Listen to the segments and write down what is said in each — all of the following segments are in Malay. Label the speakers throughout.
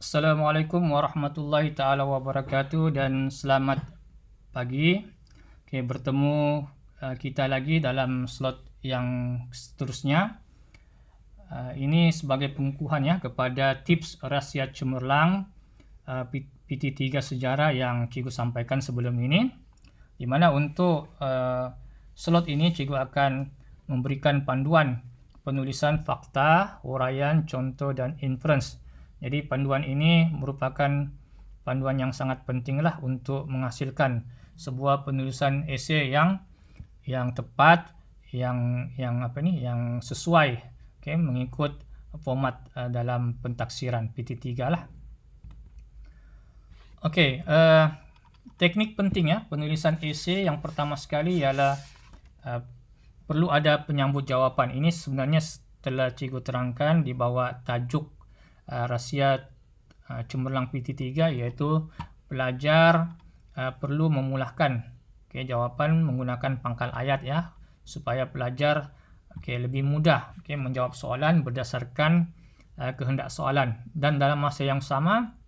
Speaker 1: Assalamualaikum warahmatullahi taala wabarakatuh dan selamat pagi. Oke, bertemu kita lagi dalam slot yang seterusnya. Ini sebagai pengukuhan ya kepada tips rahsia cemerlang PT3 sejarah yang cikgu sampaikan sebelum ini. Di mana untuk slot ini cikgu akan memberikan panduan penulisan fakta, huraian, contoh dan inference. Jadi panduan ini merupakan panduan yang sangat penting lah untuk menghasilkan sebuah penulisan esei yang tepat, yang sesuai, mengikut format dalam pentaksiran PT3 lah. Teknik penting ya penulisan esei yang pertama sekali ialah perlu ada penyambut jawapan. Ini sebenarnya telah cikgu terangkan di bawah tajuk rahsia cemerlang PT3, iaitu pelajar perlu memulahkan jawapan menggunakan pangkal ayat ya, supaya pelajar lebih mudah menjawab soalan berdasarkan kehendak soalan. Dan dalam masa yang sama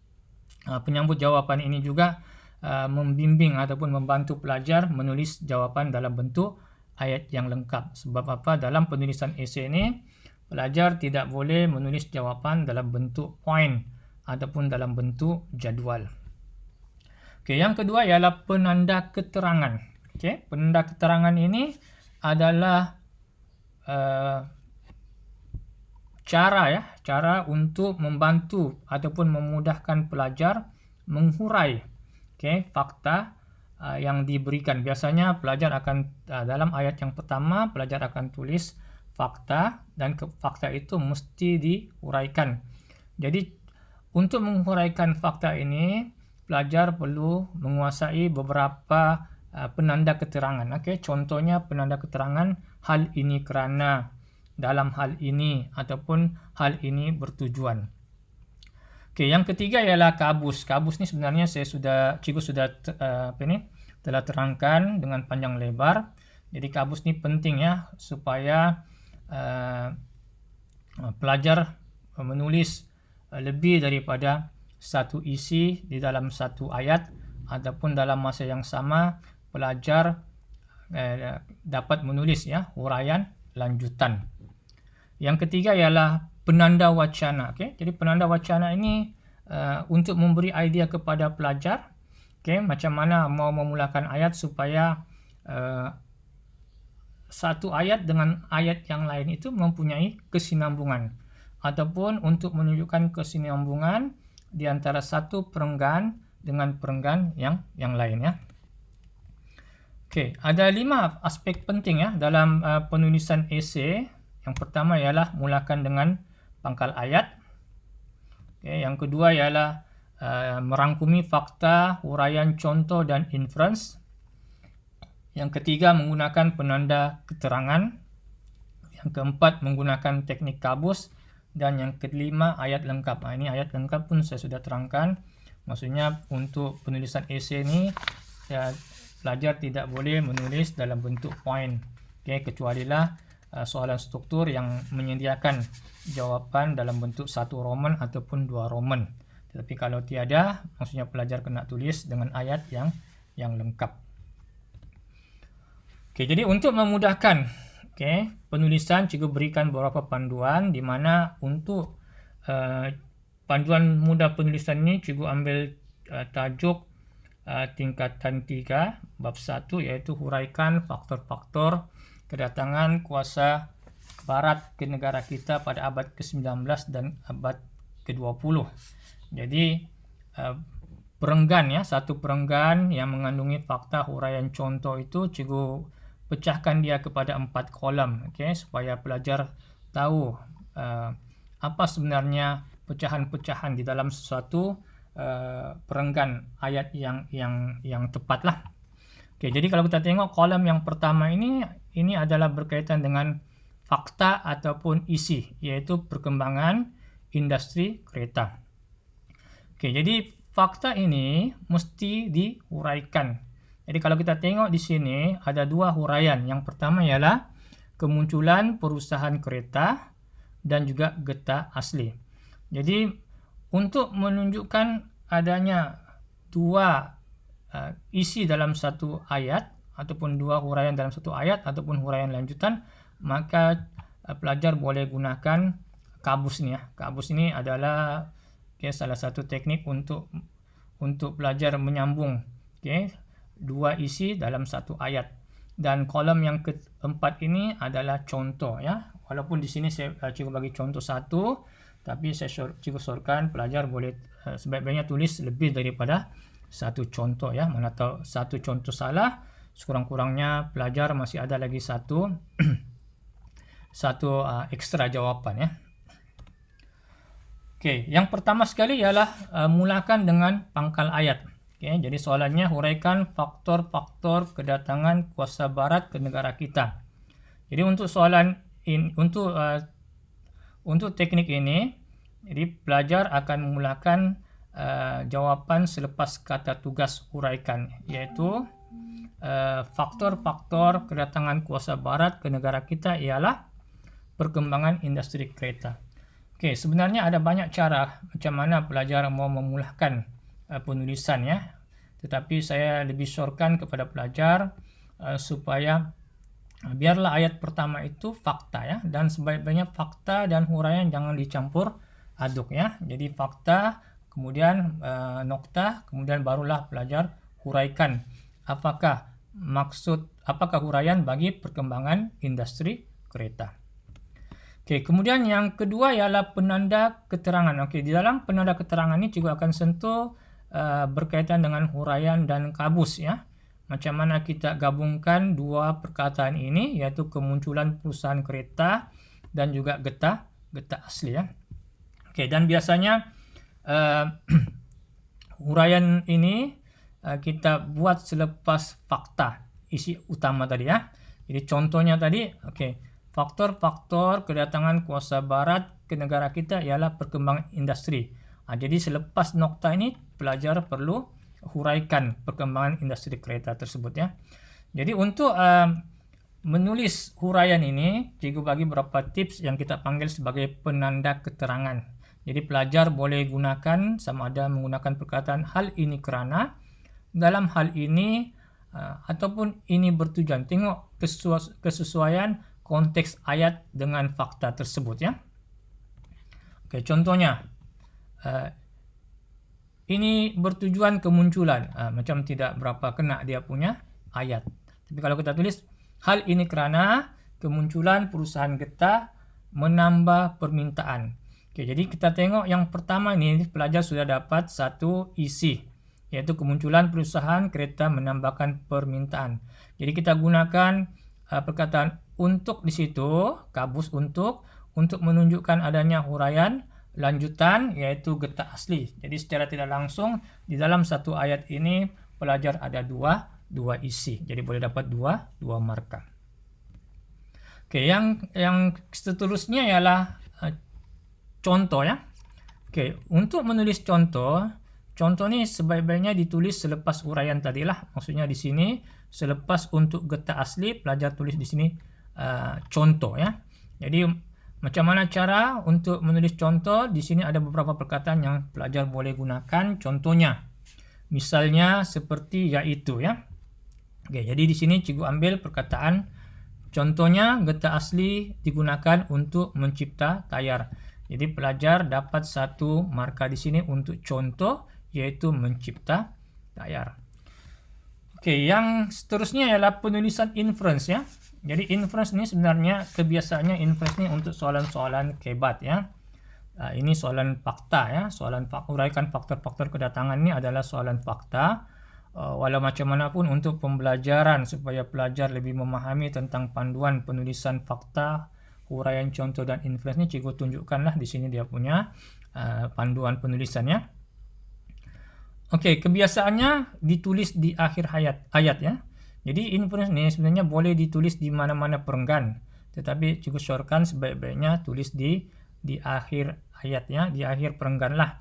Speaker 1: penyambut jawapan ini juga membimbing ataupun membantu pelajar menulis jawapan dalam bentuk ayat yang lengkap. Sebab apa? Dalam penulisan esei ini pelajar tidak boleh menulis jawapan dalam bentuk poin ataupun dalam bentuk jadual. Yang kedua ialah penanda keterangan. Penanda keterangan ini adalah cara untuk membantu ataupun memudahkan pelajar menghurai fakta yang diberikan. Biasanya pelajar akan dalam ayat yang pertama pelajar akan tulis fakta, dan fakta itu mesti dihuraikan. Jadi untuk menghuraikan fakta ini pelajar perlu menguasai beberapa penanda keterangan. Contohnya penanda keterangan hal ini kerana, dalam hal ini, ataupun hal ini bertujuan. Yang ketiga ialah kabus. Kabus ni sebenarnya cikgu sudah telah terangkan dengan panjang lebar. Jadi kabus ni penting ya supaya pelajar menulis lebih daripada satu isi di dalam satu ayat, ataupun dalam masa yang sama pelajar dapat menulis huraian lanjutan. Yang ketiga ialah penanda wacana. Jadi penanda wacana ini untuk memberi idea kepada pelajar macam mana mau memulakan ayat supaya satu ayat dengan ayat yang lain itu mempunyai kesinambungan, ataupun untuk menunjukkan kesinambungan di antara satu perenggan dengan perenggan yang lain ya. Ada 5 aspek penting ya dalam penulisan esei. Yang pertama ialah mulakan dengan pangkal ayat. Yang kedua ialah merangkumi fakta, huraian, contoh dan inference. Yang ketiga menggunakan penanda keterangan. Yang keempat menggunakan teknik kabus. Dan yang kelima ayat lengkap. Ini ayat lengkap pun saya sudah terangkan. Maksudnya untuk penulisan esei ini pelajar tidak boleh menulis dalam bentuk poin. Kecualilah soalan struktur yang menyediakan jawapan dalam bentuk 1 Roman ataupun 2 Roman. Tetapi kalau tiada, maksudnya pelajar kena tulis dengan ayat yang lengkap. Jadi untuk memudahkan penulisan, cikgu berikan beberapa panduan, di mana untuk panduan mudah penulisan ini cikgu ambil tajuk tingkatan 3 bab 1, iaitu huraikan faktor-faktor kedatangan kuasa barat ke negara kita pada abad ke-19 dan abad ke-20. Jadi perenggan satu perenggan yang mengandungi fakta, huraian, contoh itu cikgu pecahkan dia kepada 4 kolom, supaya pelajar tahu apa sebenarnya pecahan-pecahan di dalam sesuatu perenggan ayat yang tepat lah. Jadi kalau kita tengok kolom yang pertama ini adalah berkaitan dengan fakta ataupun isi, yaitu perkembangan industri kereta. Jadi fakta ini mesti dihuraikan. Jadi kalau kita tengok di sini ada 2 huraian. Yang pertama ialah kemunculan perusahaan kereta dan juga getah asli. Jadi untuk menunjukkan adanya dua isi dalam satu ayat ataupun dua huraian dalam satu ayat ataupun huraian lanjutan, maka pelajar boleh gunakan kabus ni ya. Kabus ini adalah salah satu teknik untuk pelajar menyambung dua isi dalam satu ayat. Dan kolom yang keempat ini adalah contoh ya. Walaupun di sini cikgu bagi contoh satu, tapi cikgu sorkan pelajar boleh sebaik-baiknya tulis lebih daripada satu contoh ya. Mana tahu satu contoh salah, sekurang-kurangnya pelajar masih ada lagi satu ekstra jawapan ya. Yang pertama sekali ialah mulakan dengan pangkal ayat. Jadi soalannya huraikan faktor-faktor kedatangan kuasa barat ke negara kita. Jadi untuk soalan ini, untuk teknik ini, jadi pelajar akan memulakan jawapan selepas kata tugas huraikan, iaitu faktor-faktor kedatangan kuasa barat ke negara kita ialah perkembangan industri kereta. Sebenarnya ada banyak cara macam mana pelajar mau memulakan penulisan ya. Tetapi saya lebih syorkan kepada pelajar supaya biarlah ayat pertama itu fakta ya, dan sebaik-baiknya fakta dan huraian jangan dicampur aduk ya. Jadi fakta, kemudian nokta, kemudian barulah pelajar huraikan apakah huraian bagi perkembangan industri kereta. Kemudian yang kedua ialah penanda keterangan. Di dalam penanda keterangan ini cikgu akan sentuh berkaitan dengan huraian dan kabus ya. Macam mana kita gabungkan dua perkataan ini, yaitu kemunculan perusahaan kereta dan juga getah asli ya. Dan biasanya huraian ini kita buat selepas fakta isi utama tadi ya. Jadi contohnya tadi, faktor-faktor kedatangan kuasa barat ke negara kita ialah perkembangan industri. Jadi selepas nokta ini pelajar perlu huraikan perkembangan industri kereta tersebut ya. Jadi untuk menulis huraian ini, cikgu bagi beberapa tips yang kita panggil sebagai penanda keterangan. Jadi pelajar boleh gunakan sama ada menggunakan perkataan hal ini kerana, dalam hal ini, ataupun ini bertujuan. Tengok kesesuaian konteks ayat dengan fakta tersebut ya. Contohnya ini bertujuan kemunculan, macam tidak berapa kena dia punya ayat. Tapi kalau kita tulis hal ini kerana kemunculan perusahaan getah menambah permintaan. Jadi kita tengok yang pertama ini pelajar sudah dapat satu isi, yaitu kemunculan perusahaan kereta menambahkan permintaan. Jadi kita gunakan perkataan untuk di situ, kabus untuk menunjukkan adanya huraian lanjutan, yaitu getah asli. Jadi secara tidak langsung di dalam satu ayat ini pelajar ada dua isi. Jadi boleh dapat dua markah. Yang seterusnya ialah contoh ya. Untuk menulis contoh ini sebaik-baiknya ditulis selepas huraian tadilah. Maksudnya di sini selepas untuk getah asli, pelajar tulis di sini contoh ya. Jadi macam mana cara untuk menulis contoh? Di sini ada beberapa perkataan yang pelajar boleh gunakan contohnya. Misalnya seperti yaitu ya. Jadi di sini cikgu ambil perkataan contohnya getah asli digunakan untuk mencipta tayar. Jadi pelajar dapat satu markah di sini untuk contoh, yaitu mencipta tayar. Yang seterusnya ialah penulisan inference ya. Jadi inference ini sebenarnya kebiasaannya inference ini untuk soalan-soalan kebat ya. Ini soalan fakta ya. Huraikan faktor-faktor kedatangan ini adalah soalan fakta. Walau macam mana pun untuk pembelajaran supaya pelajar lebih memahami tentang panduan penulisan fakta, huraian contoh dan inference ini cikgu tunjukkanlah di sini dia punya panduan penulisannya. Kebiasaannya ditulis di akhir ayat ya. Jadi inference ini sebenarnya boleh ditulis di mana-mana perenggan, tetapi cikgu syorkan sebaik-baiknya tulis di akhir ayat ya, di akhir perenggan lah.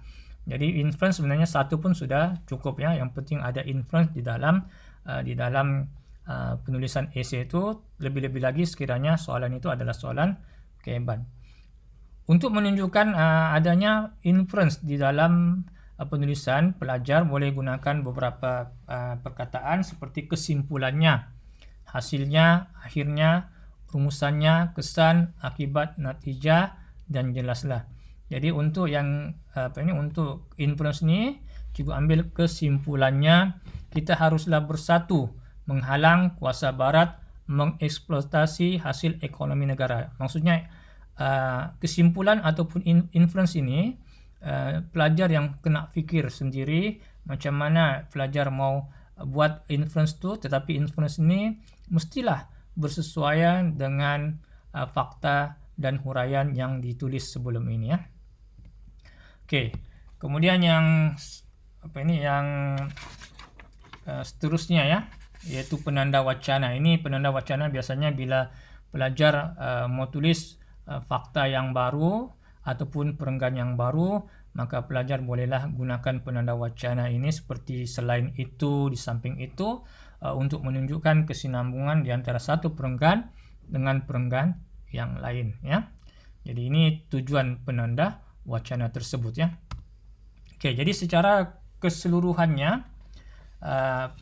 Speaker 1: Jadi inference sebenarnya satu pun sudah cukup ya. Yang penting ada inference di dalam penulisan esei itu, lebih-lebih lagi sekiranya soalan itu adalah soalan kebat. Untuk menunjukkan adanya inference di dalam penulisan, pelajar boleh gunakan beberapa perkataan seperti kesimpulannya, hasilnya, akhirnya, rumusannya, kesan, akibat, natijah, dan jelaslah. Jadi untuk untuk inference ni, cikgu ambil kesimpulannya, kita haruslah bersatu menghalang kuasa barat mengeksploitasi hasil ekonomi negara. Maksudnya kesimpulan ataupun inference ini, pelajar yang kena fikir sendiri macam mana pelajar mau buat inference tu, tetapi inference ini mestilah bersesuaian dengan fakta dan huraian yang ditulis sebelum ini ya. Okey. Kemudian yang seterusnya ya, iaitu penanda wacana. Ini penanda wacana biasanya bila pelajar mau tulis fakta yang baru ataupun perenggan yang baru, maka pelajar bolehlah gunakan penanda wacana ini seperti selain itu, di samping itu, untuk menunjukkan kesinambungan di antara satu perenggan dengan perenggan yang lain ya. Jadi ini tujuan penanda wacana tersebut ya. Okey, jadi secara keseluruhannya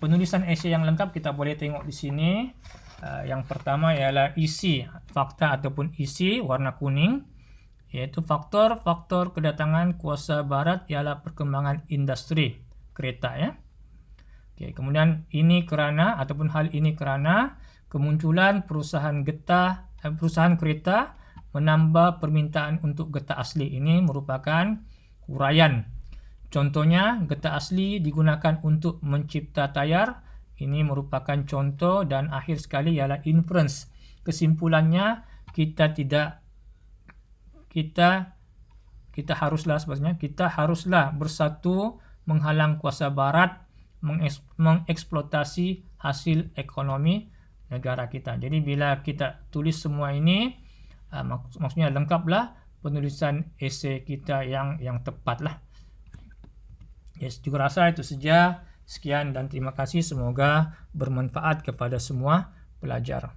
Speaker 1: penulisan esei yang lengkap kita boleh tengok di sini. Yang pertama ialah isi fakta ataupun isi warna kuning, iaitu faktor-faktor kedatangan kuasa barat ialah perkembangan industri kereta ya. Okey, kemudian ini kerana ataupun hal ini kerana kemunculan perusahaan kereta menambah permintaan untuk getah asli. Ini merupakan huraian. Contohnya, getah asli digunakan untuk mencipta tayar. Ini merupakan contoh, dan akhir sekali ialah inference. Kesimpulannya, kita haruslah bersatu menghalang kuasa barat mengeksploitasi hasil ekonomi negara kita. Jadi bila kita tulis semua ini, maksudnya lengkaplah penulisan esei kita yang tepatlah. Yes, juga rasa itu saja. Sekian dan terima kasih. Semoga bermanfaat kepada semua pelajar.